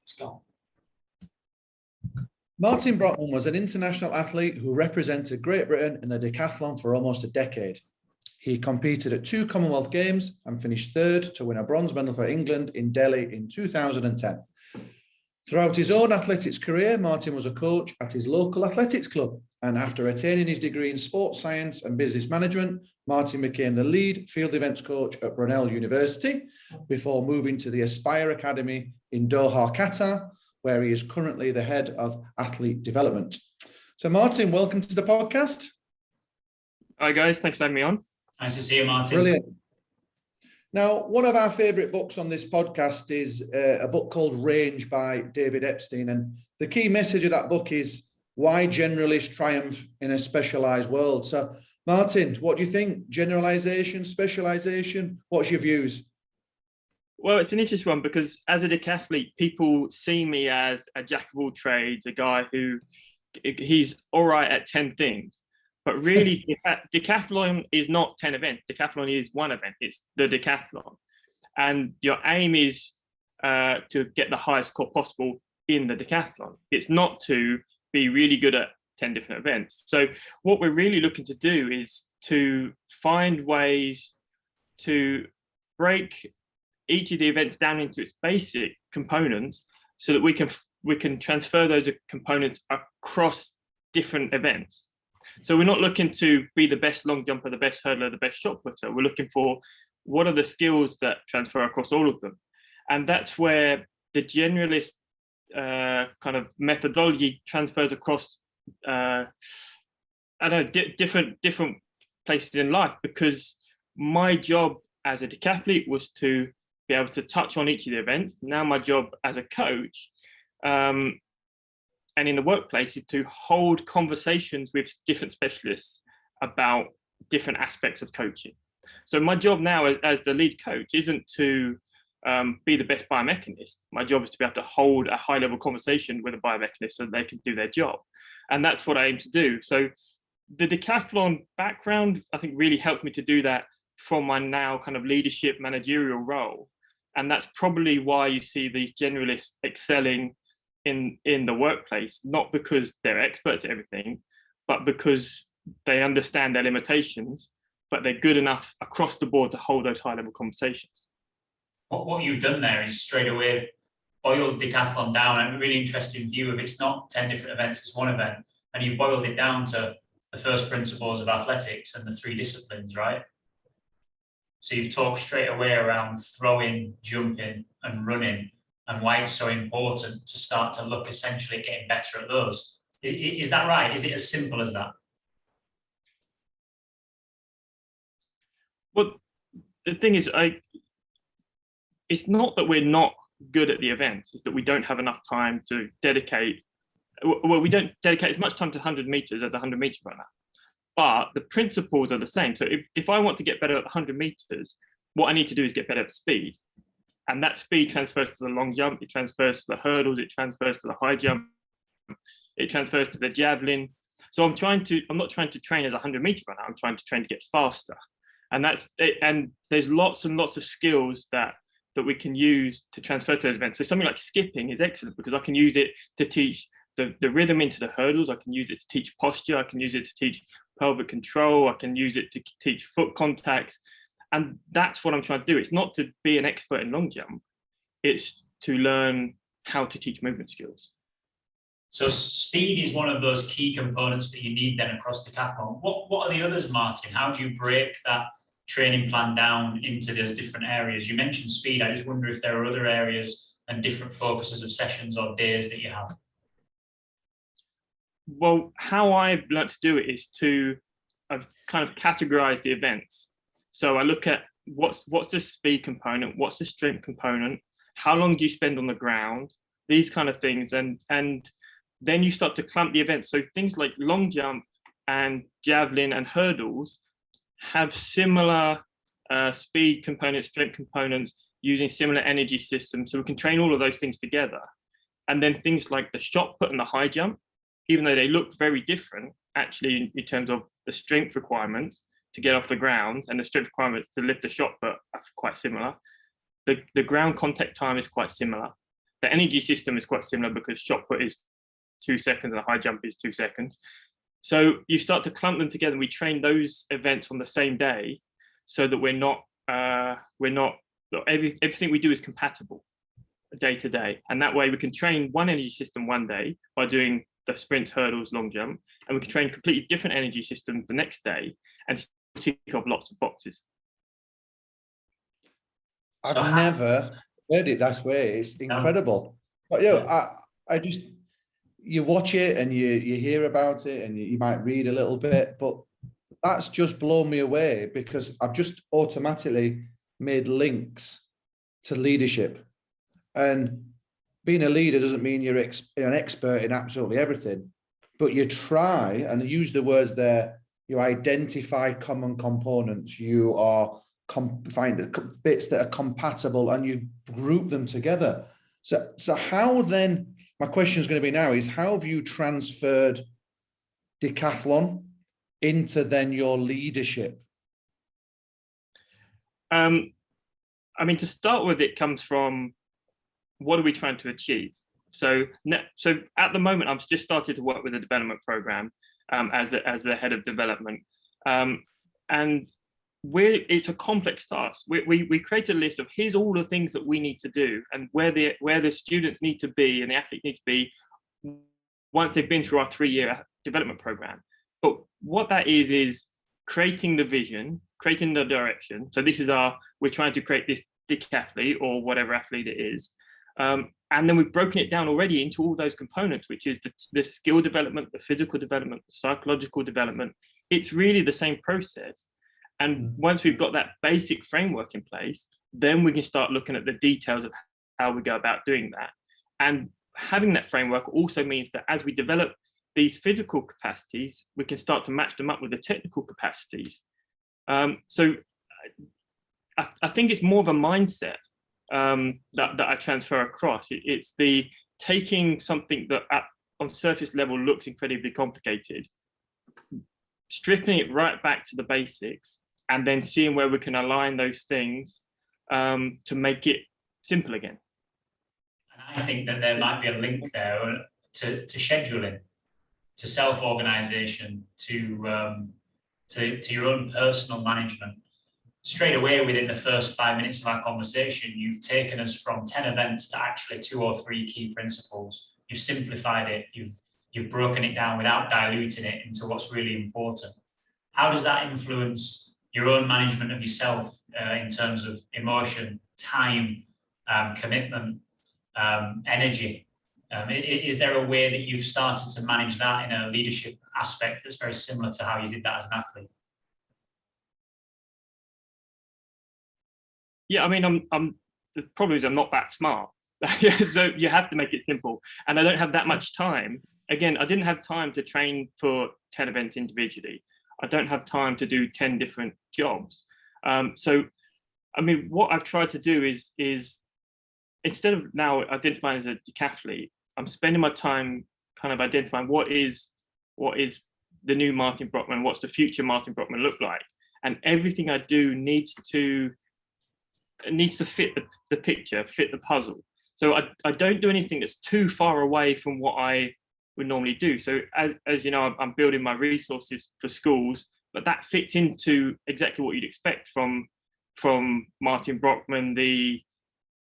Let's go. Martin Brockman was an international athlete who represented Great Britain in the decathlon for almost a decade. He competed at 2 Commonwealth Games and finished third to win a bronze medal for England in Delhi in 2010. Throughout his own athletics career, Martin was a coach at his local athletics club, and after attaining his degree in sports science and business management, Martin became the lead field events coach at Brunel University before moving to the Aspire Academy in Doha, Qatar, where he is currently the head of athlete development. So Martin, welcome to the podcast. Hi guys, thanks for having me on. Nice to see you, Martin. Brilliant. Now, one of our favourite books on this podcast is a book called Range by David Epstein. And the key message of that book is why generalists triumph in a specialised world. So, Martin, what do you think? Generalisation, specialisation? What's your views? Well, it's an interesting one because as a decathlete, people see me as a jack of all trades, a guy who he's all right at 10 things. But really, decathlon is not 10 events. Decathlon is one event. It's the decathlon. And your aim is to get the highest score possible in the decathlon. It's not to be really good at 10 different events. So what we're really looking to do is to find ways to break each of the events down into its basic components so that we can transfer those components across different events. So we're not looking to be the best long jumper, the best hurdler, the best shot putter. We're looking for what are the skills that transfer across all of them. And that's where the generalist kind of methodology transfers across, different places in life, because my job as a decathlete was to be able to touch on each of the events. Now my job as a coach and in the workplace is to hold conversations with different specialists about different aspects of coaching. So my job now as the lead coach isn't to be the best biomechanist. My job is to be able to hold a high level conversation with a biomechanist so they can do their job. And that's what I aim to do. So the decathlon background, I think, really helped me to do that from my now kind of leadership managerial role. And that's probably why you see these generalists excelling in the workplace, not because they're experts at everything, but because they understand their limitations, but they're good enough across the board to hold those high level conversations. What you've done there is straight away boiled decathlon down, and a really interesting view of it's not 10 different events, it's one event. And you've boiled it down to the first principles of athletics and the 3 disciplines, right? So you've talked straight away around throwing, jumping and running, and why it's so important to start to look essentially at getting better at those. Is that right? Is it as simple as that? Well, the thing is, it's not that we're not good at the events, it's that we don't have enough time to dedicate. Well, we don't dedicate as much time to 100 meters as a 100 meter runner, but the principles are the same. So if I want to get better at 100 meters, what I need to do is get better at speed. And that speed transfers to the long jump, it transfers to the hurdles, it transfers to the high jump, it transfers to the javelin. So I'm not trying to train as a 100 meter runner, I'm trying to train to get faster. And that's it. And there's lots and lots of skills that we can use to transfer to those events. So something like skipping is excellent because I can use it to teach the rhythm into the hurdles, I can use it to teach posture, I can use it to teach pelvic control, I can use it to teach foot contacts. And that's what I'm trying to do. It's not to be an expert in long jump, it's to learn how to teach movement skills. So speed is one of those key components that you need then across decathlon. What are the others, Martin? How do you break that training plan down into those different areas? You mentioned speed. I just wonder if there are other areas and different focuses of sessions or days that you have. Well, how I've learned to do it is to kind of categorize the events. So I look at what's the speed component, what's the strength component, how long do you spend on the ground, these kind of things, and then you start to clump the events. So things like long jump and javelin and hurdles have similar speed components, strength components, using similar energy systems. So we can train all of those things together. And then things like the shot put and the high jump, even though they look very different, actually in terms of the strength requirements to get off the ground and the strength requirements to lift a shot put are quite similar. The ground contact time is quite similar. The energy system is quite similar because shot put is 2 seconds and a high jump is 2 seconds. So you start to clump them together, and we train those events on the same day, so that everything we do is compatible day to day. And that way we can train one energy system one day by doing the sprints, hurdles, long jump, and we can train completely different energy systems the next day and tick off lots of boxes. I've never heard it that way. It's incredible. But I just, you watch it and you hear about it and you might read a little bit, but that's just blown me away, because I've just automatically made links to leadership. And being a leader doesn't mean you're an expert in absolutely everything, but you try and use the words there. You identify common components. You are find the bits that are compatible, and you group them together. So how then? My question is going to be now is, how have you transferred decathlon into then your leadership? I mean, to start with, it comes from, what are we trying to achieve? So at the moment, I've just started to work with a development program as the head of development, and it's a complex task. We created a list of, here's all the things that we need to do, and where the students need to be and the athletes need to be once they've been through our 3-year development program. But what that is creating the vision, creating the direction. So this is we're trying to create this decathlete or whatever athlete it is. And then we've broken it down already into all those components, which is the skill development, the physical development, the psychological development. It's really the same process. And once we've got that basic framework in place, then we can start looking at the details of how we go about doing that. And having that framework also means that as we develop these physical capacities, we can start to match them up with the technical capacities. So I think it's more of a mindset that I transfer across. It's the taking something that on surface level looks incredibly complicated, stripping it right back to the basics, and then seeing where we can align those things to make it simple again. And I think that there might be a link there to scheduling, to self-organization, to your own personal management. Straight away, within the first 5 minutes of our conversation, you've taken us from 10 events to actually 2 or 3 key principles. You've simplified it. You've broken it down without diluting it into what's really important. How does that influence your own management of yourself in terms of emotion, time, commitment, energy? Is there a way that you've started to manage that in a leadership aspect that's very similar to how you did that as an athlete? Yeah, I mean, the problem is I'm not that smart. So you have to make it simple. And I don't have that much time. Again, I didn't have time to train for 10 events individually. I don't have time to do 10 different jobs. So, I mean, what I've tried to do is instead of now identifying as a decathlete, I'm spending my time kind of identifying what is the new Martin Brockman, what's the future Martin Brockman look like? And everything I do needs to fit the picture, fit the puzzle. So I don't do anything that's too far away from what I would normally do. So as you know, I'm building my resources for schools, but that fits into exactly what you'd expect from Martin Brockman, the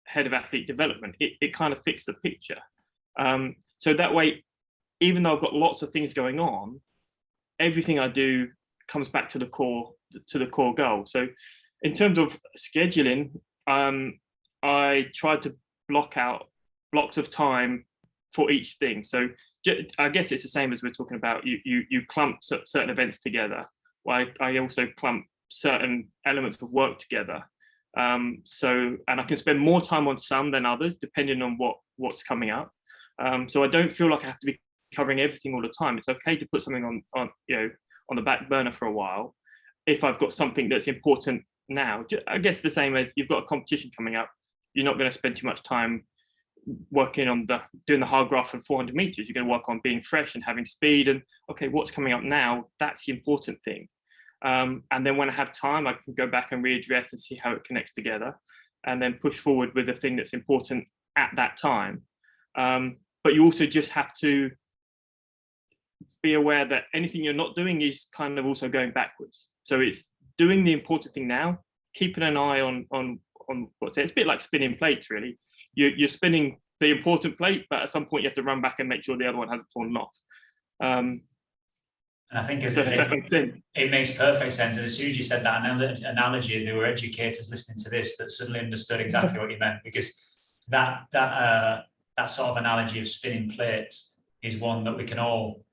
head of athlete development. It kind of fits the picture. So that way, even though I've got lots of things going on, everything I do comes back to the core goal. So in terms of scheduling, I try to block out blocks of time for each thing. So I guess it's the same as we're talking about. You clump certain events together. Well, I also clump certain elements of work together. And I can spend more time on some than others, depending on what's coming up. So I don't feel like I have to be covering everything all the time. It's okay to put something on the back burner for a while if I've got something that's important now. I guess the same as you've got a competition coming up, you're not going to spend too much time working on doing the hard graph and 400 meters. You're going to work on being fresh and having speed and, okay, what's coming up now? That's the important thing. And then when I have time, I can go back and readdress and see how it connects together, and then push forward with the thing that's important at that time. But you also just have to be aware that anything you're not doing is kind of also going backwards. So it's doing the important thing now, keeping an eye on what's it. It's a bit like spinning plates, really. You're spinning the important plate, but at some point you have to run back and make sure the other one hasn't fallen off. And I think it makes perfect sense. And as soon as you said that analogy, there were educators listening to this that suddenly understood exactly what you meant, because that sort of analogy of spinning plates is one that we can all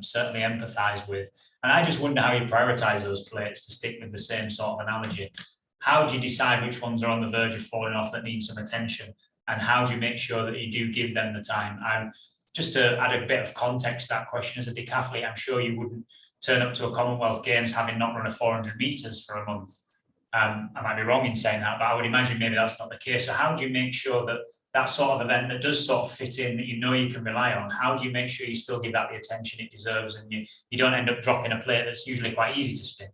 certainly empathise with. And I just wonder how you prioritise those plates, to stick with the same sort of analogy. How do you decide which ones are on the verge of falling off that need some attention? And how do you make sure that you do give them the time? Just to add a bit of context to that question, as a decathlete, I'm sure you wouldn't turn up to a Commonwealth Games having not run a 400 metres for a month. I might be wrong in saying that, but I would imagine maybe that's not the case. So how do you make sure that that sort of event that does sort of fit in, that you know you can rely on, how do you make sure you still give that the attention it deserves, and you don't end up dropping a plate that's usually quite easy to spin?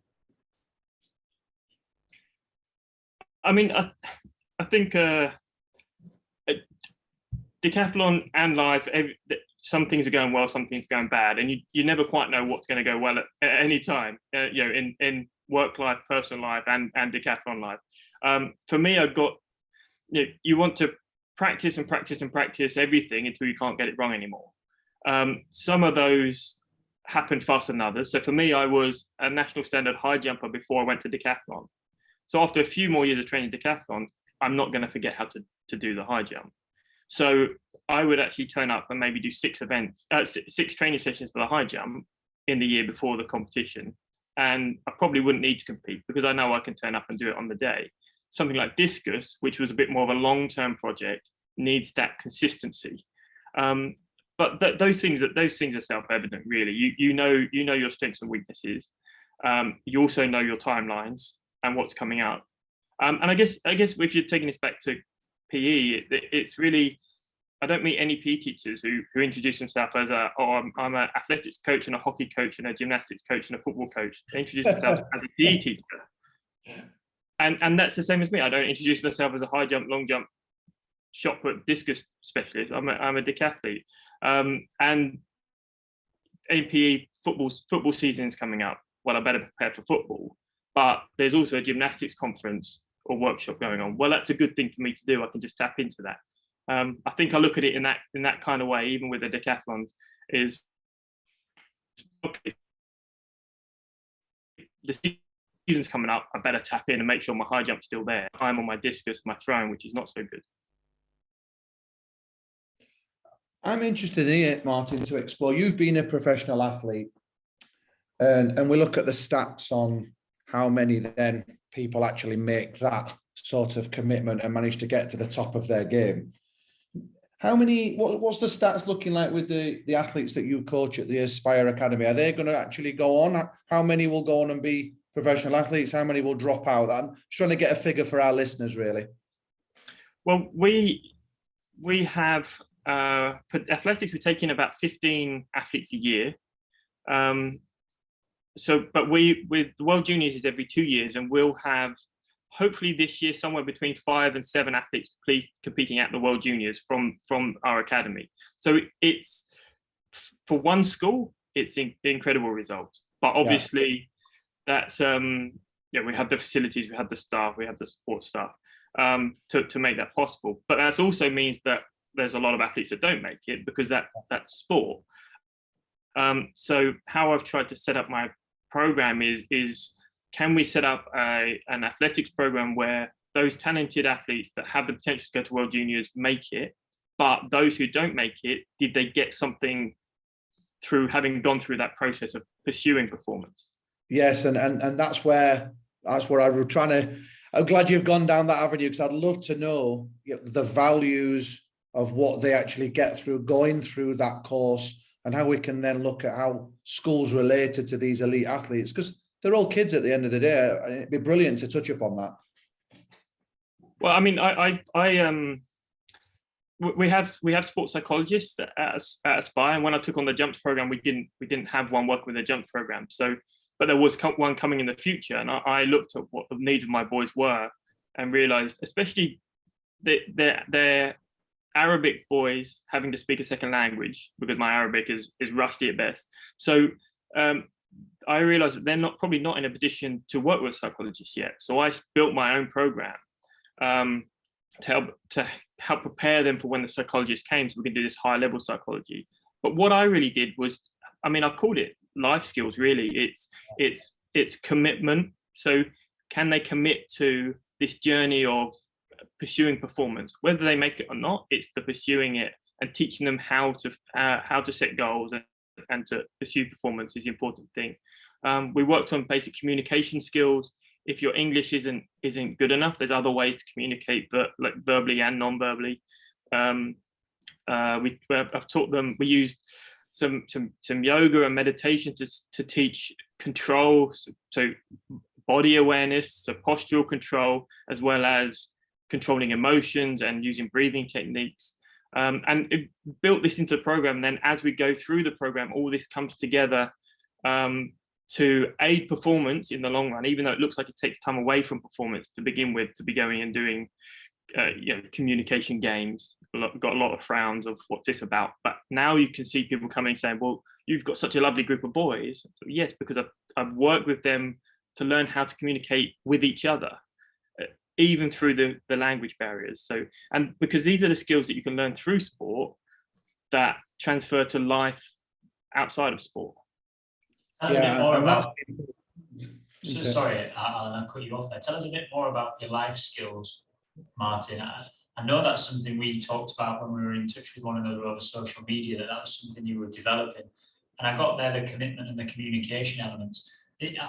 I mean, I think decathlon and life, some things are going well, some things are going bad, and you never quite know what's going to go well at any time, in work life, personal life, and decathlon life. For me, I've got, you want to practice and practice and practice everything until you can't get it wrong anymore. Some of those happened faster than others. So for me, I was a national standard high jumper before I went to decathlon. So after a few more years of training decathlon, I'm not going to forget how to do the high jump. So I would actually turn up and maybe do 6 training sessions for the high jump in the year before the competition. And I probably wouldn't need to compete because I know I can turn up and do it on the day. Something like discus, which was a bit more of a long-term project, needs that consistency. But those things are self-evident, really. You know your strengths and weaknesses. You also know your timelines and what's coming up. And I guess if you're taking this back to PE, it's really, I don't meet any PE teachers who introduce themselves as I'm an athletics coach and a hockey coach and a gymnastics coach and a football coach. They introduce themselves as a PE teacher. And that's the same as me. I don't introduce myself as a high jump, long jump, shot put, discus specialist. I'm a decathlete. And APE football season is coming up. Well, I better prepare for football. But there's also a gymnastics conference or workshop going on. Well, that's a good thing for me to do. I can just tap into that. I think I look at it in that kind of way, even with the decathlon, is okay, the season's coming up, I better tap in and make sure my high jump's still there. I'm on my discus, my throwing, which is not so good. I'm interested in it, Martin, to explore. You've been a professional athlete, and we look at the stats on how many then people actually make that sort of commitment and manage to get to the top of their game. How many, what's the stats looking like with the athletes that you coach at the Aspire Academy? Are they going to actually go on? How many will go on and be professional athletes? How many will drop out? I'm just trying to get a figure for our listeners, really. Well, we have, for athletics, we're taking about 15 athletes a year. But with the World Juniors is every 2 years, and we'll have, hopefully this year, somewhere between 5 and 7 athletes competing at the World Juniors from our academy. So it's, for one school, it's an incredible result. But obviously, that's we have the facilities, we have the staff, we have the support staff to make that possible. But that also means that there's a lot of athletes that don't make it because that's sport. So how I've tried to set up my program is can we set up an athletics program where those talented athletes that have the potential to go to World Juniors make it, but those who don't make it, did they get something through having gone through that process of pursuing performance? Yes, and that's where I was trying to. I'm glad you've gone down that avenue, because I'd love to know the values of what they actually get through going through that course, and how we can then look at how schools related to these elite athletes, because they're all kids at the end of the day. It'd be brilliant to touch upon that. Well, I mean, we have sports psychologists at Aspire, and when I took on the jumps program, we didn't have one working with the jumps program. So, but there was one coming in the future, and I looked at what the needs of my boys were, and realised, especially their Arabic boys having to speak a second language because my Arabic is rusty at best. So I realized that they're probably not in a position to work with psychologists yet. So I built my own program to help prepare them for when the psychologist came, so we can do this high level psychology. But what I really did was, I mean, I called it life skills. Really, it's commitment. So can they commit to this journey of pursuing performance, whether they make it or not? It's the pursuing it and teaching them how to set goals and to pursue performance is the important thing. We worked on basic communication skills. If your English isn't good enough, there's other ways to communicate, but like verbally and non-verbally. I've taught them. We used some yoga and meditation to teach control, so body awareness, so postural control, as well as controlling emotions and using breathing techniques. And it built this into the program. And then as we go through the program, all this comes together to aid performance in the long run, even though it looks like it takes time away from performance to begin with, to be going and doing communication games. Got a lot of frowns of what's this about, but now you can see people coming saying, well, you've got such a lovely group of boys. So yes, because I've worked with them to learn how to communicate with each other, even through the language barriers. So, and because these are the skills that you can learn through sport that transfer to life outside of sport. Tell us a bit more about. Sorry, I'll cut you off there. Tell us a bit more about your life skills, Martin. I know that's something we talked about when we were in touch with one another over social media, that was something you were developing. And I got there the commitment and the communication elements.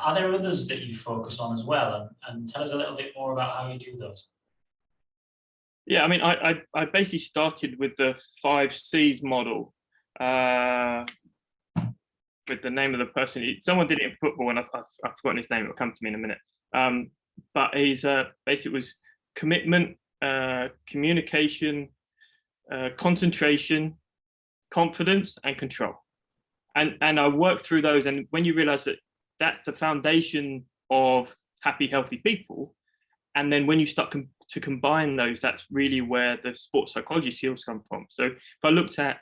Are there others that you focus on as well? And tell us a little bit more about how you do those. Yeah, I mean, I basically started with the 5 C's model, with the name of the person. Someone did it in football, and I've forgotten his name. It'll come to me in a minute. But he's basically was commitment, communication, concentration, confidence, and control. And I worked through those. And when you realize that that's the foundation of happy, healthy people, and then when you start to combine those, that's really where the sports psychology skills come from. So if I looked at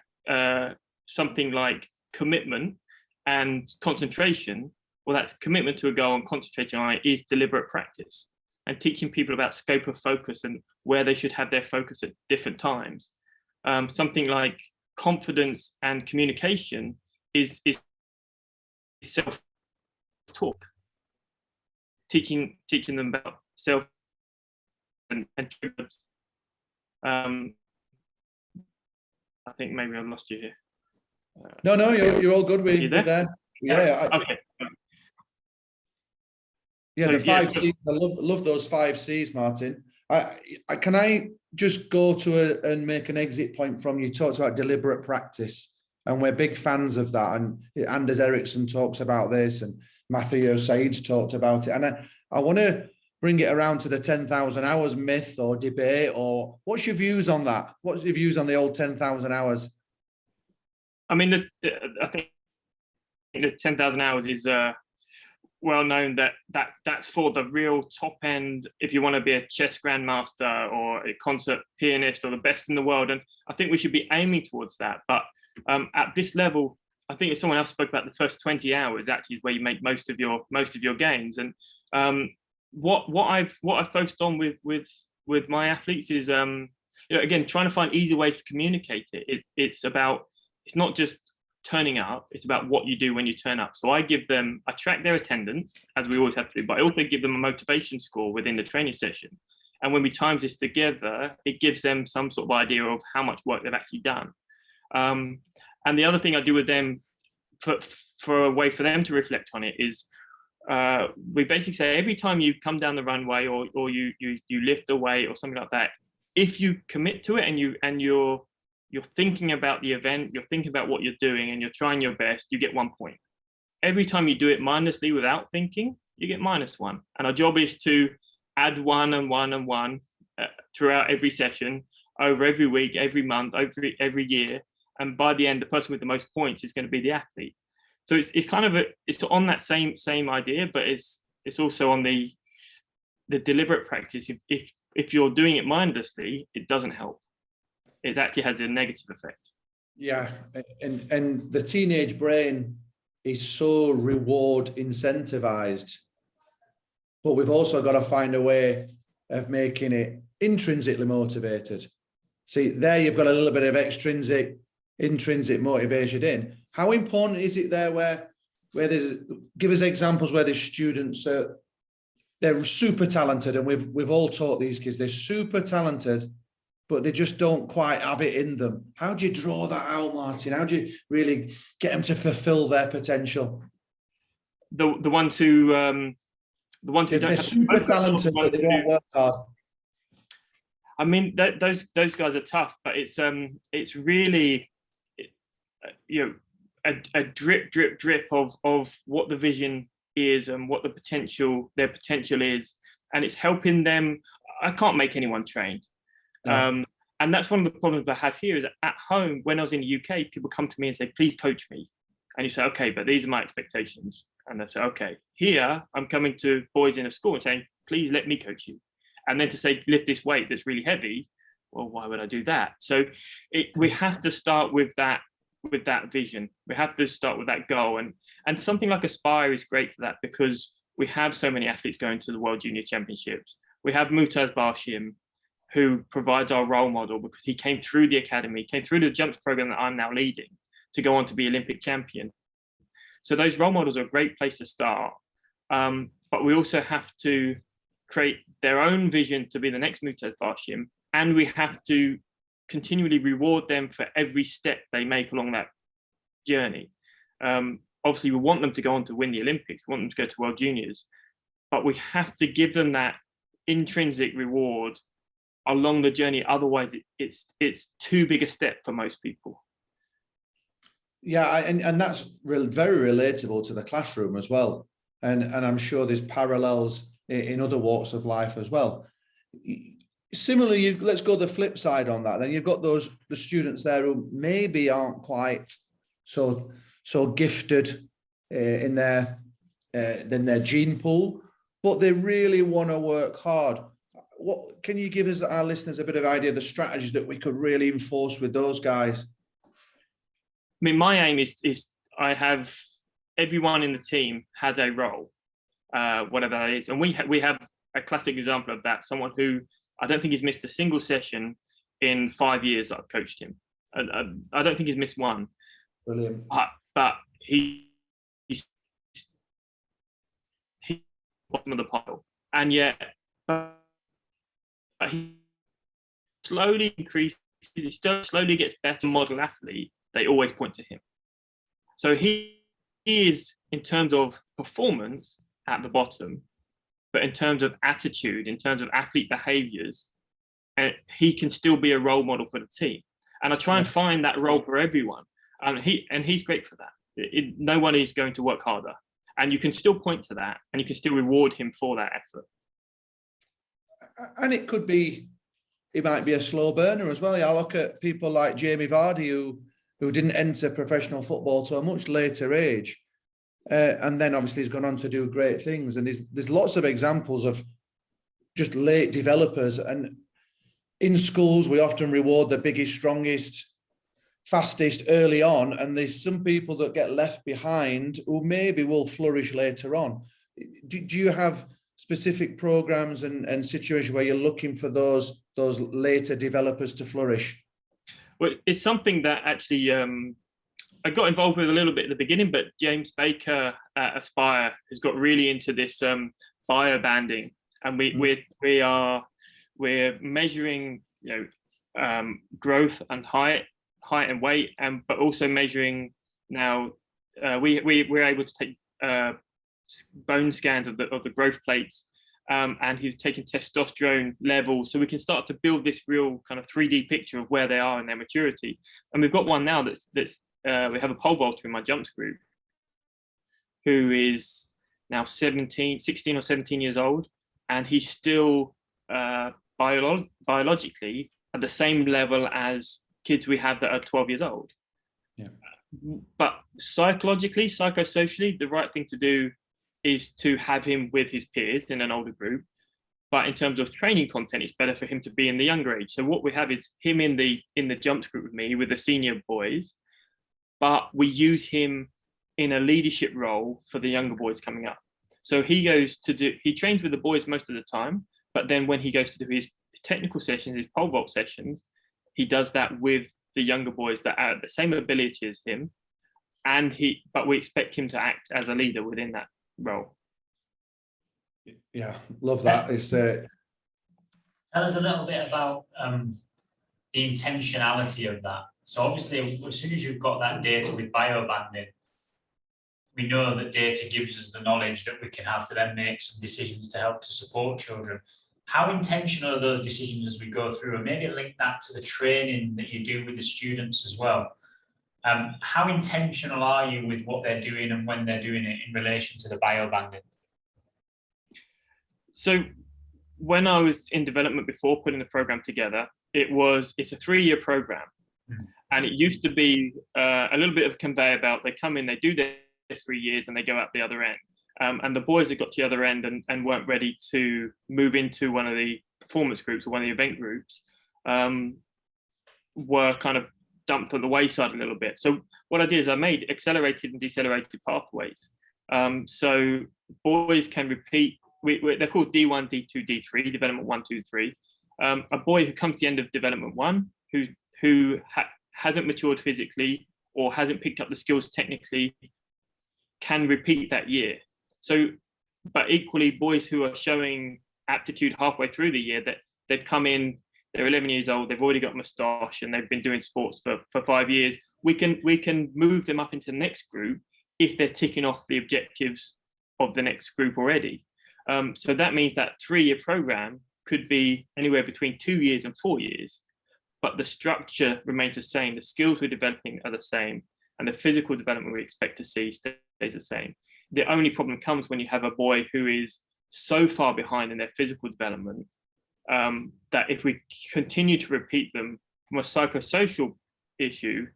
something like commitment and concentration, well, that's commitment to a goal, and concentrating on it is deliberate practice, and teaching people about scope of focus and where they should have their focus at different times. Something like confidence and communication is self-talk, teaching them about self and triggers. I think maybe I've lost you here. No, you're all good. We're there. Yeah. Okay. Yeah, so, the 5 C's. I love those 5 C's, Martin. Can I just go to and make an exit point from you? Talked about deliberate practice, and we're big fans of that. And Anders Ericsson talks about this, and Matthew Said's talked about it. And I want to bring it around to the 10,000 hours myth or debate. Or what's your views on that? What's your views on the old 10,000 hours? I mean, I think the 10,000 hours is well known that's for the real top end, if you want to be a chess grandmaster or a concert pianist or the best in the world. And I think we should be aiming towards that. But at this level, I think if someone else spoke about the first 20 hours actually is where you make most of your gains. And what I've focused on with my athletes is again, trying to find easy ways to communicate it. It's not just turning up, it's about what you do when you turn up. So I track their attendance, as we always have to do, but I also give them a motivation score within the training session. And when we times this together, it gives them some sort of idea of how much work they've actually done. And the other thing I do with them for a way for them to reflect on it is we basically say every time you come down the runway or you lift a weight or something like that, if you commit to it and you're thinking about the event, you're thinking about what you're doing, and you're trying your best, you get 1 point. Every time you do it mindlessly without thinking, you get -1. And our job is to add 1 and 1 and 1 throughout every session, over every week, every month, every year. And by the end, the person with the most points is going to be the athlete. So it's kind of it's on that same idea, but it's also on the deliberate practice. If you're doing it mindlessly, it doesn't help. it actually has a negative effect. Yeah, and the teenage brain is so reward incentivized, but we've also got to find a way of making it intrinsically motivated. See, there you've got a little bit of extrinsic, intrinsic motivation in. How important is it there where there's, give us examples where there's students, they're super talented, and we've all taught these kids, they're super talented, but they just don't quite have it in them. How do you draw that out, Martin? How do you really get them to fulfill their potential? The ones who they're super talented, but they don't work hard. I mean, those guys are tough, but it's really, you know, a drip of what the vision is and what their potential is, and it's helping them. I can't make anyone train. No. And that's one of the problems I have here is at home, when I was in the UK, people come to me and say, please coach me. And you say, okay, but these are my expectations. And I say, okay, here I'm coming to boys in a school and saying, please let me coach you. And then to say, lift this weight that's really heavy, well, why would I do that? So we have to start with that vision. We have to start with that goal. And something like Aspire is great for that, because we have so many athletes going to the World Junior Championships. We have Mutaz Barshim, who provides our role model, because he came through the academy, came through the jumps program that I'm now leading to go on to be Olympic champion. So those role models are a great place to start. But we also have to create their own vision to be the next Mutaz Barshim, and we have to continually reward them for every step they make along that journey. Obviously, we want them to go on to win the Olympics, we want them to go to World Juniors, but we have to give them that intrinsic reward along the journey. Otherwise, it's too big a step for most people. Yeah, and that's very relatable to the classroom as well. And I'm sure there's parallels in other walks of life as well. Similarly, let's go the flip side on that. Then you've got the students there who maybe aren't quite so gifted in their gene pool, but they really want to work hard. What can you give us, our listeners, a bit of idea of the strategies that we could really enforce with those guys? I mean, my aim is I have everyone in the team has a role, whatever that is, and we have a classic example of that. Someone who I don't think he's missed a single session in 5 years that I've coached him. I don't think he's missed one. Brilliant. But he's bottom of the pile, and yet he slowly increases. He slowly gets better model athlete. They always point to him. So he is, in terms of performance, at the bottom, but in terms of attitude, in terms of athlete behaviors, he can still be a role model for the team. And I try and find that role for everyone. And he's great for that. No one is going to work harder. And you can still point to that, and you can still reward him for that effort. And it might be a slow burner as well. I look at people like Jamie Vardy, who didn't enter professional football till a much later age. And then obviously he's gone on to do great things. And there's lots of examples of just late developers. And in schools, we often reward the biggest, strongest, fastest early on. And there's some people that get left behind who maybe will flourish later on. Do you have specific programs and situations where you're looking for those later developers to flourish? Well, it's something that actually I got involved with a little bit at the beginning, but James Baker at Aspire has got really into this bio-banding, and we're measuring, growth and height and weight, but also measuring now. We're able to take bone scans of the growth plates. And he's taking testosterone levels, so we can start to build this real kind of 3D picture of where they are in their maturity. And we've got one now that's we have a pole vaulter in my jumps group who is now 16 or 17 years old, and he's still biologically at the same level as kids we have that are 12 years old. Yeah. But psychologically, psychosocially, the right thing to do is to have him with his peers in an older group, But in terms of training content, it's better for him to be in the younger age. So what we have is him in the jumps group with me, with the senior boys, but we use him in a leadership role for the younger boys coming up. So he trains with the boys most of the time, but then when he goes to do his technical sessions, his pole vault sessions, he does that with the younger boys that are the same ability as him, but we expect him to act as a leader within that role. Yeah, love that. It's tell us a little bit about the intentionality of that. So obviously, as soon as you've got that data with biobanding, we know that data gives us the knowledge that we can have to then make some decisions to help to support children. How intentional are those decisions as we go through? And maybe link that to the training that you do with the students as well. How intentional are you with what they're doing and when they're doing it in relation to the biobanding? So when I was in development before putting the program together, it's a 3-year program. And it used to be a little bit of a conveyor belt. They come in, they do their 3 years, and they go out the other end. And the boys that got to the other end and weren't ready to move into one of the performance groups or one of the event groups were kind of dumped on the wayside a little bit. So what I did is I made accelerated and decelerated pathways. So boys can repeat. They're called D1, D2, D3, development 1, 2, 3. A boy who comes to the end of development 1, who hasn't matured physically or hasn't picked up the skills technically, can repeat that year. So, but equally, boys who are showing aptitude halfway through the year, that they've come in, they're 11 years old, they've already got a moustache, and they've been doing sports for 5 years. We can move them up into the next group if they're ticking off the objectives of the next group already. So that means that 3-year program could be anywhere between 2 years and 4 years, but the structure remains the same. The skills we're developing are the same, and the physical development we expect to see stays the same. The only problem comes when you have a boy who is so far behind in their physical development that if we continue to repeat them from a psychosocial issue,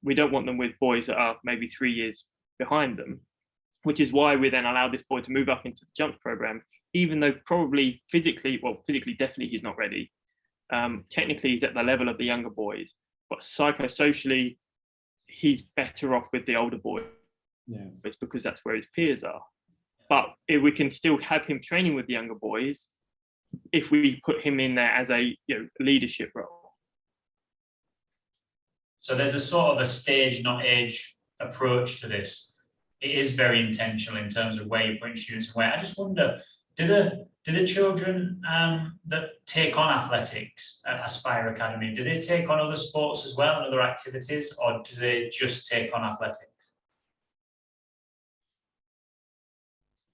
we don't want them with boys that are maybe 3 years behind them, which is why we then allow this boy to move up into the jump program, even though probably physically definitely he's not ready. Technically he's at the level of the younger boys, but psychosocially he's better off with the older boys. Yeah, it's because that's where his peers are. But if we can still have him training with the younger boys if we put him in there as a leadership role. So there's a sort of a stage, not age approach to this. It is very intentional in terms of where you're putting students and where. I just wonder, do the children that take on athletics at Aspire Academy, do they take on other sports as well and other activities, or do they just take on athletics?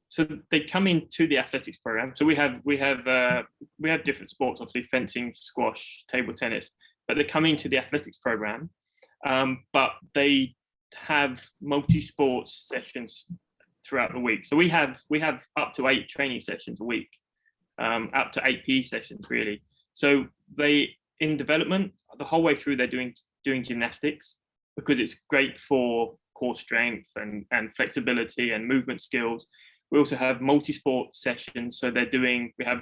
So they come into the athletics program. So we have different sports, obviously fencing, squash, table tennis, but they come into the athletics program. But they have multi-sports sessions throughout the week. So we have up to 8 training sessions a week, up to 8 PE sessions really. So they, in development, the whole way through they're doing gymnastics because it's great for core strength and flexibility and movement skills. We also have multi-sport sessions. So we have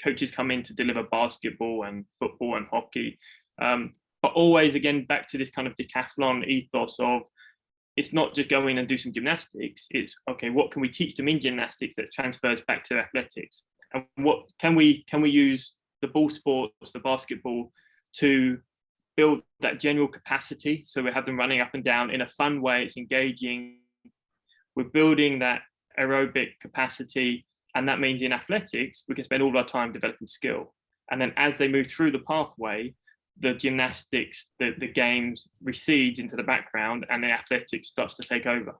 coaches come in to deliver basketball and football and hockey. But always, again, back to this kind of decathlon ethos of, it's not just go in and do some gymnastics. It's, okay, what can we teach them in gymnastics that transfers back to athletics? And what can we use the ball sports, the basketball, to build that general capacity? So we have them running up and down in a fun way. It's engaging. We're building that aerobic capacity, and that means in athletics we can spend all our time developing skill, and then as they move through the pathway, the gymnastics, the games recedes into the background and the athletics starts to take over.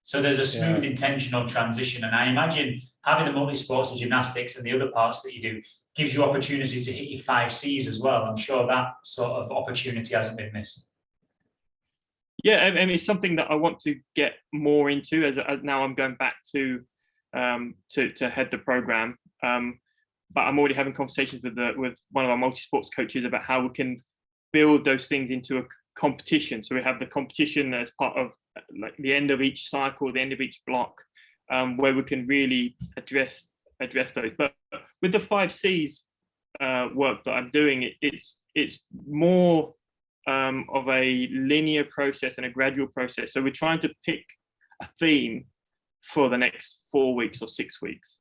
So there's a smooth intentional transition, and I imagine having the multi-sports and gymnastics and the other parts that you do gives you opportunity to hit your 5 C's as well. I'm sure that sort of opportunity hasn't been missed. Yeah, and it's something that I want to get more into as now I'm going back to head the program. But I'm already having conversations with one of our multi-sports coaches about how we can build those things into a competition. So we have the competition as part of like the end of each cycle, the end of each block, where we can really address address those. But with the 5Cs work that I'm doing, it's more of a linear process and a gradual process. So we're trying to pick a theme for the next 4 weeks or 6 weeks,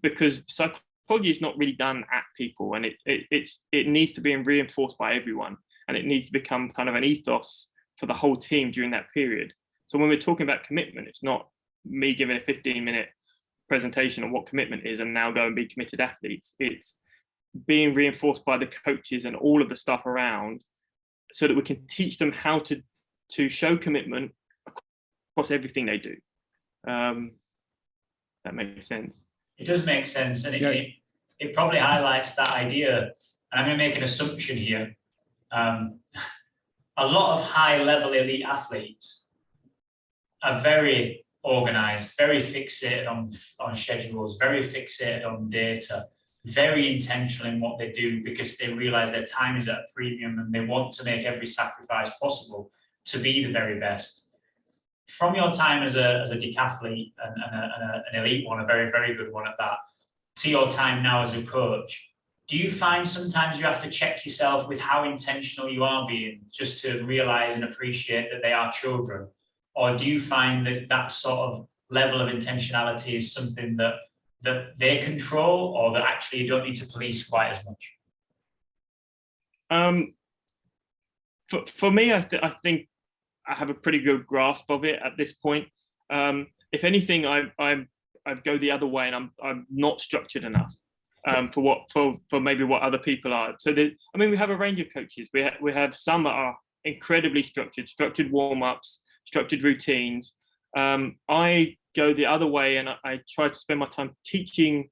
because psychology is not really done at people, and it needs to be reinforced by everyone, and it needs to become kind of an ethos for the whole team during that period. So when we're talking about commitment, it's not me giving a 15-minute presentation on what commitment is and now go and be committed athletes. It's being reinforced by the coaches and all of the stuff around, so that we can teach them how to show commitment across everything they do. That makes sense. It does make sense, and it probably highlights that idea. And I'm going to make an assumption here. A lot of high-level elite athletes are very organized, very fixated on schedules, very fixated on data, very intentional in what they do, because they realize their time is at a premium and they want to make every sacrifice possible to be the very best. From your time as a decathlete and an elite one, a very, very good one at that, to your time now as a coach, do you find sometimes you have to check yourself with how intentional you are being, just to realize and appreciate that they are children? Or do you find that sort of level of intentionality is something that they control, or that actually you don't need to police quite as much? For me, I think I have a pretty good grasp of it at this point. If anything, I go the other way, and I'm not structured enough for maybe what other people are. So we have a range of coaches. We have some that are incredibly structured warm-ups, structured routines. I go the other way, and I try to spend my time teaching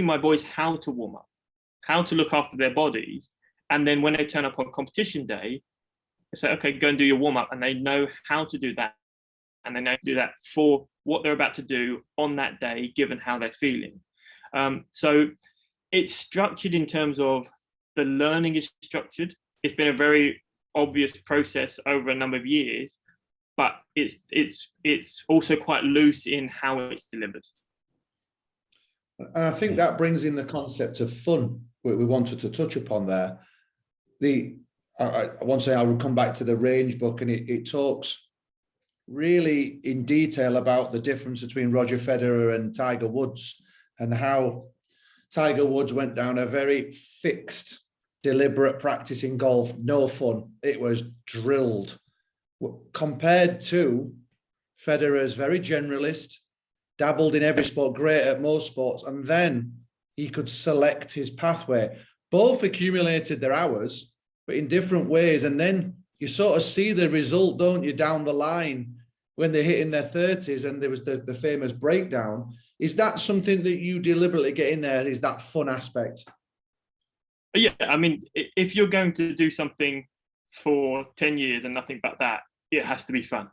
my boys how to warm up, how to look after their bodies, and then when they turn up on competition day, I say, okay, go and do your warm up, and they know how to do that, and they know to do that for what they're about to do on that day, given how they're feeling. So it's structured in terms of the learning is structured. It's been a very obvious process over a number of years, but it's also quite loose in how it's delivered. And I think that brings in the concept of fun, we wanted to touch upon there. I want to say I would come back to the range book, and it talks really in detail about the difference between Roger Federer and Tiger Woods, and how Tiger Woods went down a very fixed, deliberate practice in golf, no fun. It was drilled. Compared to Federer's very generalist, dabbled in every sport, great at most sports, and then he could select his pathway. Both accumulated their hours, but in different ways. And then you sort of see the result, don't you, down the line when they're hitting their 30s, and there was the famous breakdown. Is that something that you deliberately get in there? Is that fun aspect? Yeah, if you're going to do something for 10 years and nothing but that, it has to be fun.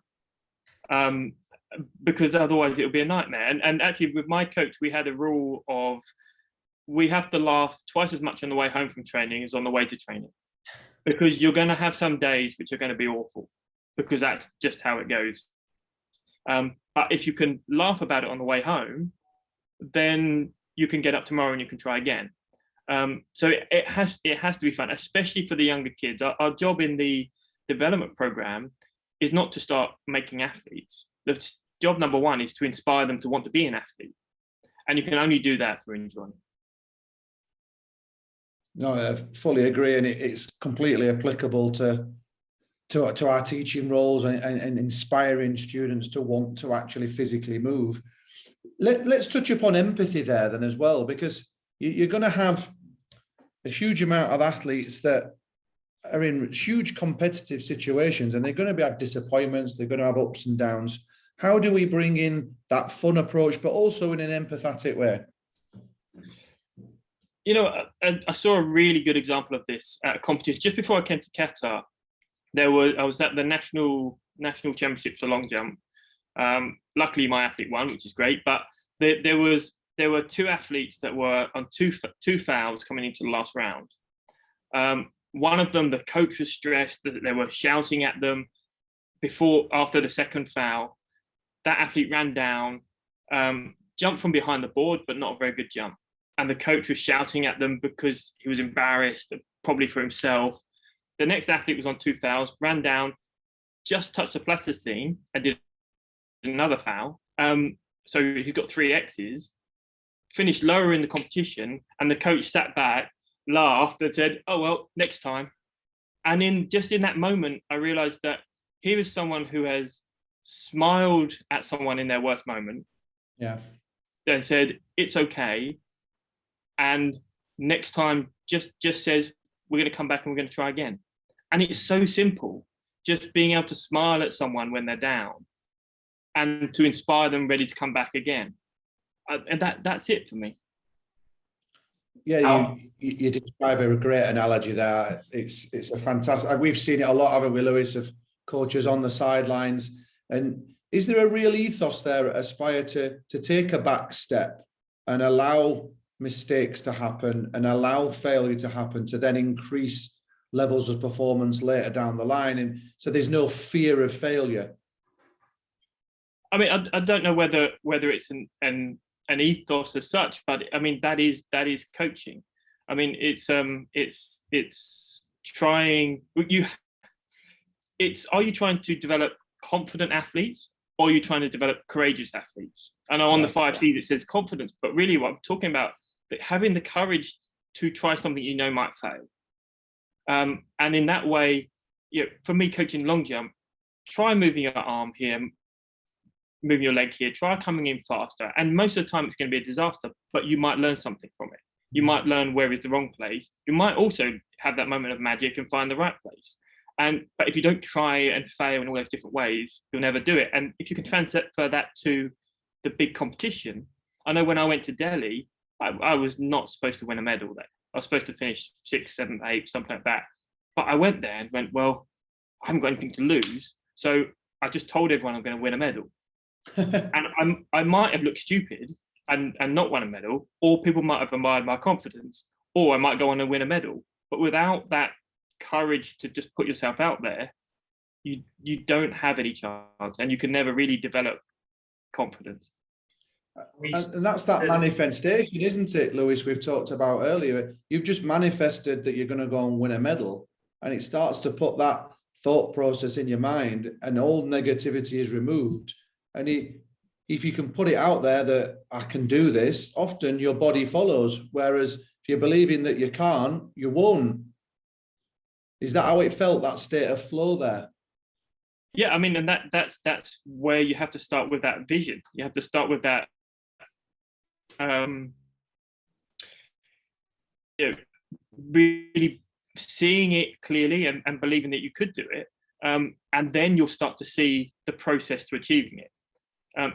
Because otherwise it'll be a nightmare. And actually with my coach, we had a rule of, we have to laugh twice as much on the way home from training as on the way to training, because you're going to have some days which are going to be awful, because that's just how it goes. But if you can laugh about it on the way home, then you can get up tomorrow and you can try again. So it has to be fun, especially for the younger kids. Our job in the development program is not to start making athletes. The job number one is to inspire them to want to be an athlete. And you can only do that through enjoyment. No, I fully agree. And it's completely applicable to our teaching roles and inspiring students to want to actually physically move. Let's touch upon empathy there then as well, because you're going to have a huge amount of athletes that are in huge competitive situations, and they're going to have disappointments, they're going to have ups and downs. How do we bring in that fun approach, but also in an empathetic way? I saw a really good example of this at a competition just before I came to Qatar. I was at the national championships for long jump. Luckily, my athlete won, which is great. But there were two athletes that were on two fouls coming into the last round. One of them, the coach was stressed that they were shouting at them after the second foul. That athlete ran down, jumped from behind the board, but not a very good jump. And the coach was shouting at them because he was embarrassed, probably for himself. The next athlete was on 2 fouls, ran down, just touched the plasticine and did another foul. So he's got 3 X's, finished lower in the competition, and the coach sat back, laughed and said, oh, well, next time. And in that moment, I realized that here is someone who has smiled at someone in their worst moment. Yeah. Then said, it's okay. And next time just says, we're going to come back and we're going to try again. And it's so simple, just being able to smile at someone when they're down and to inspire them ready to come back again. And that's it for me. Yeah, you describe a great analogy there. It's a fantastic, we've seen it a lot, haven't we, Lewis, of coaches on the sidelines. And is there a real ethos there at Aspire to take a back step and allow mistakes to happen and allow failure to happen to then increase levels of performance later down the line? And so there's no fear of failure. I mean, I don't know whether it's an ethos as such, but I mean that is coaching. I mean, it's trying. Are you trying to develop confident athletes, or are you trying to develop courageous athletes? And on the 5 Cs it says confidence, but really what I'm talking about, having the courage to try something you know might fail. And in that way, for me, coaching long jump, try moving your arm here, moving your leg here, try coming in faster. And most of the time it's going to be a disaster, but you might learn something from it. You might learn where is the wrong place. You might also have that moment of magic and find the right place. But if you don't try and fail in all those different ways, you'll never do it. And if you can transfer that to the big competition, I know when I went to Delhi, I was not supposed to win a medal there. I was supposed to finish 6th, 7th, 8th, something like that. But I went there and went, well, I haven't got anything to lose. So I just told everyone I'm going to win a medal. And I might have looked stupid and not won a medal, or people might have admired my confidence, or I might go on and win a medal. But without that courage to just put yourself out there, you don't have any chance, and you can never really develop confidence. And that's that manifestation, isn't it, Lewis? We've talked about earlier. You've just manifested that you're going to go and win a medal, and it starts to put that thought process in your mind, and all negativity is removed. And if you can put it out there that I can do this, often your body follows. Whereas if you're believing that you can't, you won't. Is that how it felt, that state of flow there? Yeah, I mean, and that's where you have to start with that vision. You have to start with that really seeing it clearly and believing that you could do it. And then you'll start to see the process to achieving it.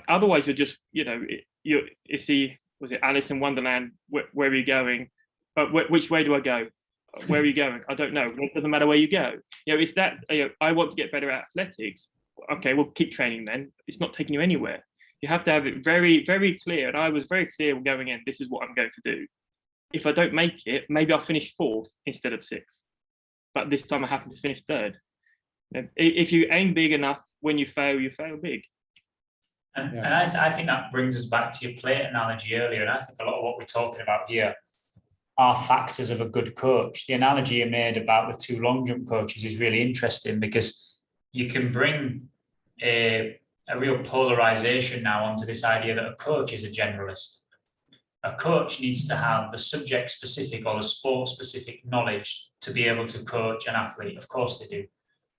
Otherwise, you're just, was it Alice in Wonderland? Where are you going? Which way do I go? Where are you going? I don't know. It doesn't matter where you go. It's that, I want to get better at athletics. Okay, well, keep training then. It's not taking you anywhere. You have to have it very, very clear. And I was very clear going in, this is what I'm going to do. If I don't make it, maybe I'll finish 4th instead of 6th. But this time I happen to finish 3rd. If you aim big enough, when you fail big. And I think that brings us back to your plate analogy earlier. And I think a lot of what we're talking about here are factors of a good coach. The analogy you made about the 2 long jump coaches is really interesting, because you can bring a real polarization now onto this idea that a coach is a generalist. A coach needs to have the subject specific or the sport specific knowledge to be able to coach an athlete. Of course they do.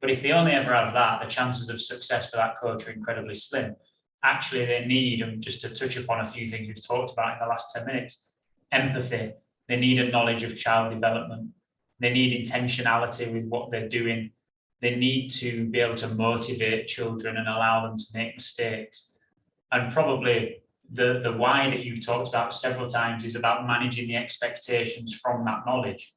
But if they only ever have that, the chances of success for that coach are incredibly slim. Actually, they need, and just to touch upon a few things we've talked about in the last 10 minutes, empathy. They need a knowledge of child development. They need intentionality with what they're doing. They need to be able to motivate children and allow them to make mistakes. And probably the why that you've talked about several times is about managing the expectations from that knowledge.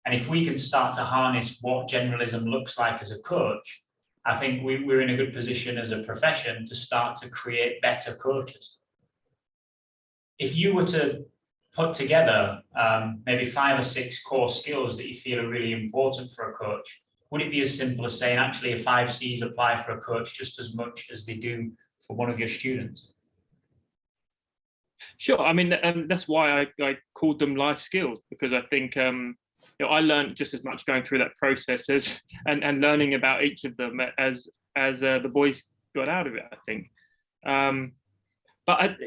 And if we can start to harness what generalism looks like as a coach, I think we're in a good position as a profession to start to create better coaches. If you were to put together maybe 5 or 6 core skills that you feel are really important for a coach, would it be as simple as saying actually a 5 Cs apply for a coach just as much as they do for one of your students? Sure. I mean, that's why I called them life skills, because I think I learned just as much going through that process as and learning about each of them as the boys got out of it, I think. But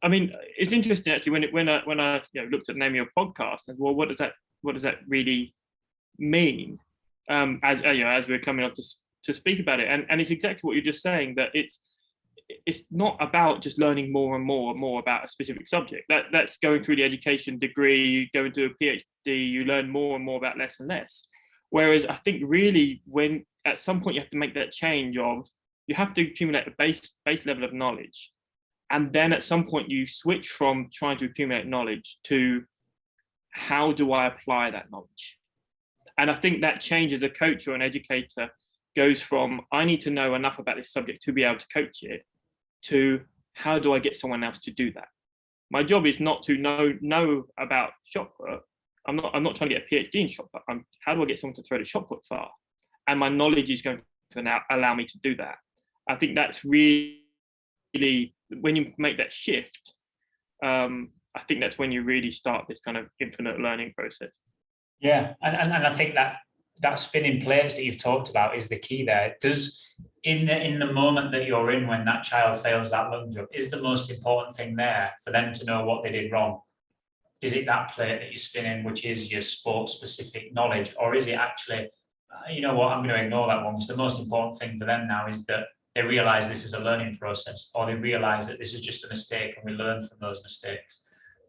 I mean, it's interesting actually when I looked at the name of your podcast, and well, what does that really mean? As we're coming up to speak about it, and it's exactly what you're just saying, that it's not about just learning more and more about a specific subject. That's going through the education degree, you go into a PhD, you learn more and more about less and less. Whereas I think really when at some point you have to make that change of, you have to accumulate a base level of knowledge. And then at some point you switch from trying to accumulate knowledge to how do I apply that knowledge? And I think that change as a coach or an educator goes from, I need to know enough about this subject to be able to coach it, to how do I get someone else to do that? My job is not to know about shot put. I'm not trying to get a PhD in shot put. How do I get someone to throw the shot put far? And my knowledge is going to now allow me to do that. I think that's really, when you make that shift, I think that's when you really start this kind of infinite learning process. Yeah, and I think that spinning plates that you've talked about is the key there. Does in the moment that you're in, when that child fails that lunge up, is the most important thing there for them to know what they did wrong? Is it that plate that you're spinning, which is your sport-specific knowledge, or is it actually, you know what, I'm going to ignore that one, because the most important thing for them now is that they realize this is a learning process, or they realize that this is just a mistake and we learn from those mistakes.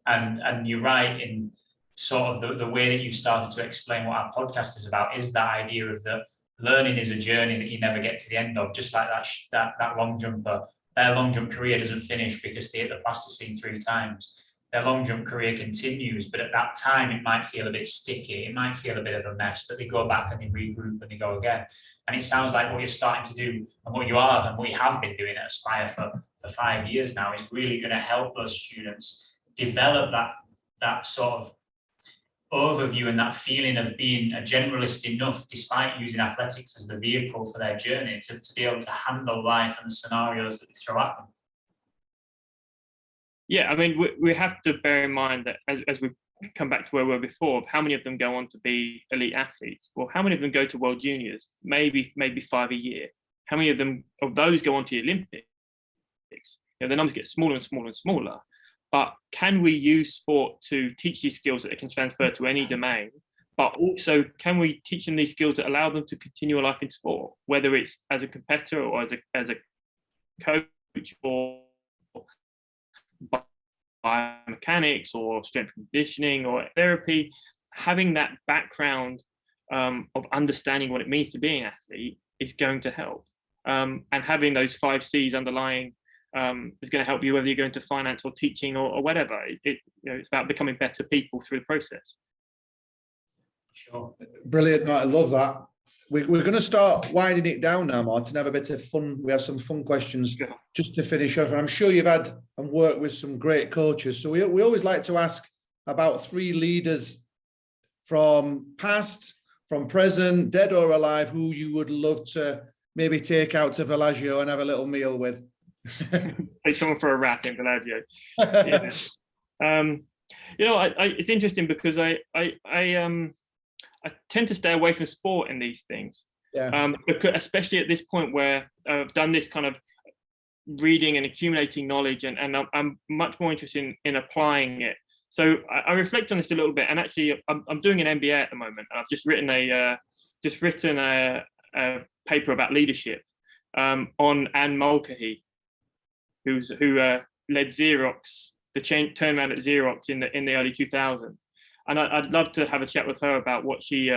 And you're right in sort of the way that you started to explain what our podcast is about, is that idea of that learning is a journey that you never get to the end of. Just like that long jumper, their long jump career doesn't finish because they hit the plasticine 3 times. Their long jump career continues, but at that time it might feel a bit sticky, it might feel a bit of a mess, but they go back and they regroup and they go again. And it sounds like what you're starting to do, and what you are and what you have been doing at Aspire for 5 years now, is really going to help those students develop that sort of overview and that feeling of being a generalist enough, despite using athletics as the vehicle for their journey, to be able to handle life and the scenarios that they throw at them. Yeah, I mean, we have to bear in mind that as we come back to where we were before, how many of them go on to be elite athletes? Well, how many of them go to World Juniors? Maybe 5 a year. How many of those go on to the Olympics? The numbers get smaller and smaller and smaller. But can we use sport to teach these skills that they can transfer to any domain? But also, can we teach them these skills that allow them to continue a life in sport, whether it's as a competitor or as a coach, or biomechanics or strength conditioning or therapy? Having that background of understanding what it means to be an athlete is going to help. And having those 5 C's underlying is going to help you, whether you're going to finance or teaching or whatever. It's about becoming better people through the process. Sure. Brilliant. No, I love that. We're going to start winding it down now, Martin. Have a bit of fun. We have some fun questions just to finish off. And I'm sure you've had and worked with some great coaches. So we always like to ask about 3 leaders from past, from present, dead or alive, who you would love to maybe take out to Villaggio and have a little meal with. Take someone for a wrap in Villaggio. Yeah. It's interesting because I tend to stay away from sport in these things. Yeah. Because especially at this point where I've done this kind of reading and accumulating knowledge, and I'm much more interested in applying it. So I reflect on this a little bit, and actually I'm doing an MBA at the moment. I've just written a paper about leadership on Anne Mulcahy, who led Xerox, the turnaround at Xerox in the early 2000s. And I'd love to have a chat with her about what she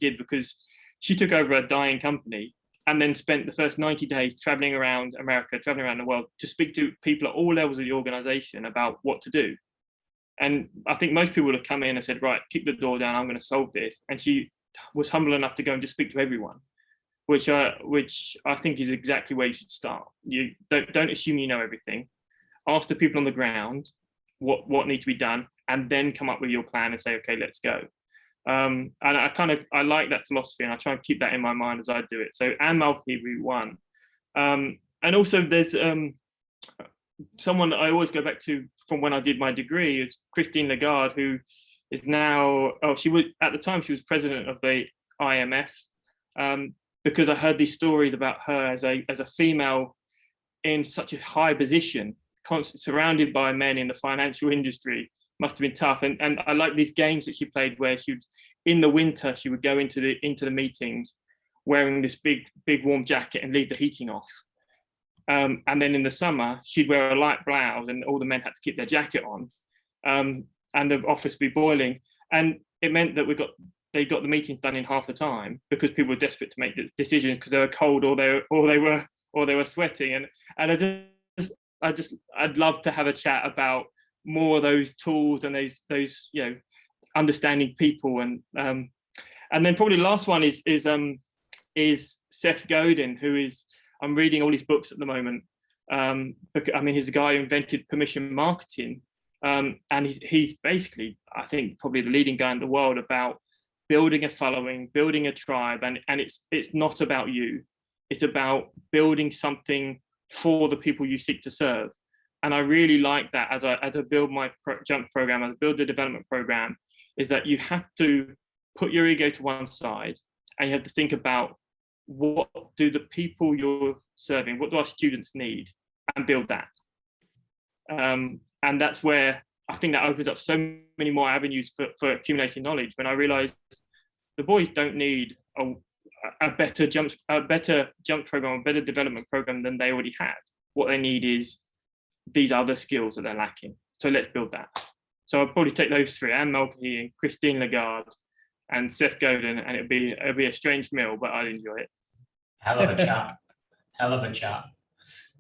did, because she took over a dying company and then spent the first 90 days traveling around America, traveling around the world to speak to people at all levels of the organization about what to do. And I think most people would have come in and said, right, kick the door down, I'm going to solve this. And she was humble enough to go and just speak to everyone, which I think is exactly where you should start. You don't assume you know everything. Ask the people on the ground what needs to be done, and then come up with your plan and say, okay, let's go. And I like that philosophy, and I try and keep that in my mind as I do it. So Anne Mulcahy, one. And also there's someone that I always go back to from when I did my degree is Christine Lagarde, who is now, she was, at the time, she was president of the IMF, because I heard these stories about her as a female in such a high position, surrounded by men in the financial industry. Must have been tough. And I like these games that she played where she would, in the winter, she would go into the meetings wearing this big warm jacket and leave the heating off. And then in the summer, she'd wear a light blouse and all the men had to keep their jacket on, and the office would be boiling. And it meant that they got the meetings done in half the time because people were desperate to make the decisions because they were cold or they were sweating. And I'd love to have a chat about more of those tools and those understanding people. And then probably the last one is Seth Godin, who is, I'm reading all his books at the moment. He's the guy who invented permission marketing, and he's basically, I think, probably the leading guy in the world about building a following, building a tribe, and it's not about you. It's about building something for the people you seek to serve. And I really like that as I build my jump program, as I build the development program, is that you have to put your ego to one side and you have to think about, what do the people you're serving, what do our students need, and build that. And that's where I think that opens up so many more avenues for accumulating knowledge. When I realized the boys don't need a better jump program, a better development program than they already have. What they need is these other skills that they're lacking. So let's build that. So I'll probably take those three: Anne Mulcahy and Christine Lagarde and Seth Godin, and it'd be a strange meal, but I'd enjoy it. Hell of a chat. Hell of a chat.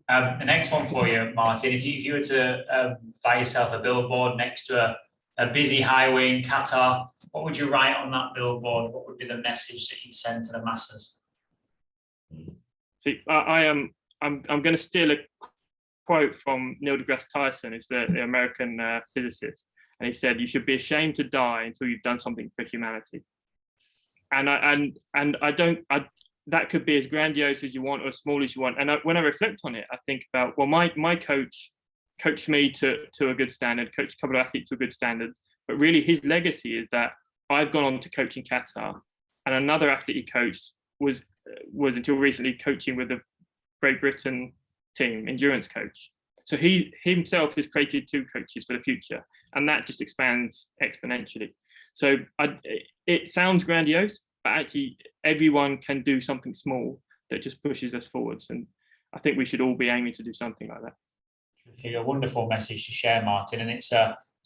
The next one for you, Martin, if you were to buy yourself a billboard next to a busy highway in Qatar, what would you write on that billboard? What would be the message that you'd send to the masses? See, I'm going to steal a quote from Neil deGrasse Tyson, who's the American physicist, and he said, "You should be ashamed to die until you've done something for humanity." And that could be as grandiose as you want or as small as you want. And when I reflect on it, I think about, well, my coach coached me to a good standard, coached a couple of athletes to a good standard, but really his legacy is that I've gone on to coach in Qatar, and another athlete he coached was until recently coaching with the Great Britain team, endurance coach. So he himself has created two coaches for the future, and that just expands exponentially. So it sounds grandiose, but actually everyone can do something small that just pushes us forwards. And I think we should all be aiming to do something like that. A wonderful message to share, Martin. And it's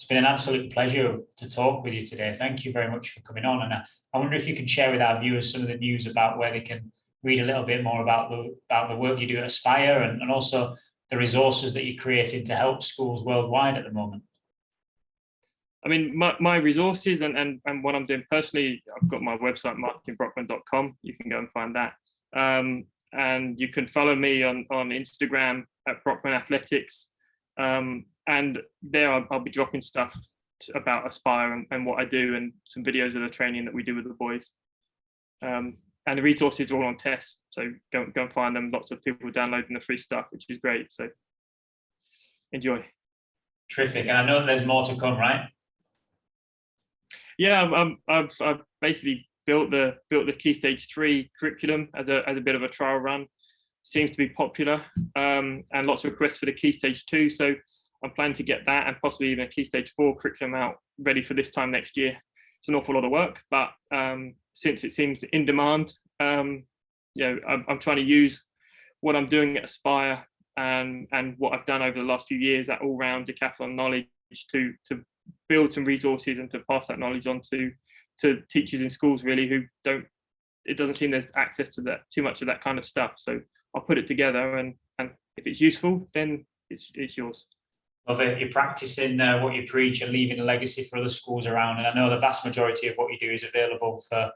been an absolute pleasure to talk with you today. Thank you very much for coming on. And I wonder if you can share with our viewers some of the news about where they can read a little bit more about the work you do at Aspire, and also the resources that you're creating to help schools worldwide at the moment. I mean, my resources and what I'm doing personally, I've got my website, martinbrockman.com. You can go and find that. And you can follow me on Instagram at Brockman Athletics. And there I'll be dropping stuff about Aspire and what I do, and some videos of the training that we do with the boys. And the resources are all on test. So go and find them. Lots of people downloading the free stuff, which is great. So enjoy. Terrific. And I know there's more to come, right? Yeah, I've basically built the Key Stage 3 curriculum as a bit of a trial run. Seems to be popular, and lots of requests for the Key Stage 2. So I'm planning to get that and possibly even a Key Stage 4 curriculum out ready for this time next year. It's an awful lot of work, but since it seems in demand, I'm trying to use what I'm doing at Aspire and what I've done over the last few years, that all-round decathlon knowledge, to build some resources and to pass that knowledge on to teachers in schools, really, who it doesn't seem there's access to that, too much of that kind of stuff. So I'll put it together, and if it's useful, then it's yours. Love it. You're practicing what you preach and leaving a legacy for other schools around. And I know the vast majority of what you do is available for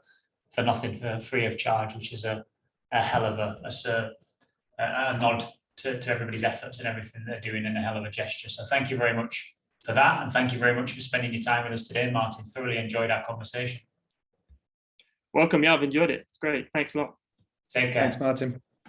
nothing, for free of charge, which is a hell of a nod to everybody's efforts and everything they're doing, and a hell of a gesture. So thank you very much for that. And thank you very much for spending your time with us today, Martin. Thoroughly enjoyed our conversation. Welcome. Yeah, I've enjoyed it. It's great. Thanks a lot. Take care. Thanks, Martin.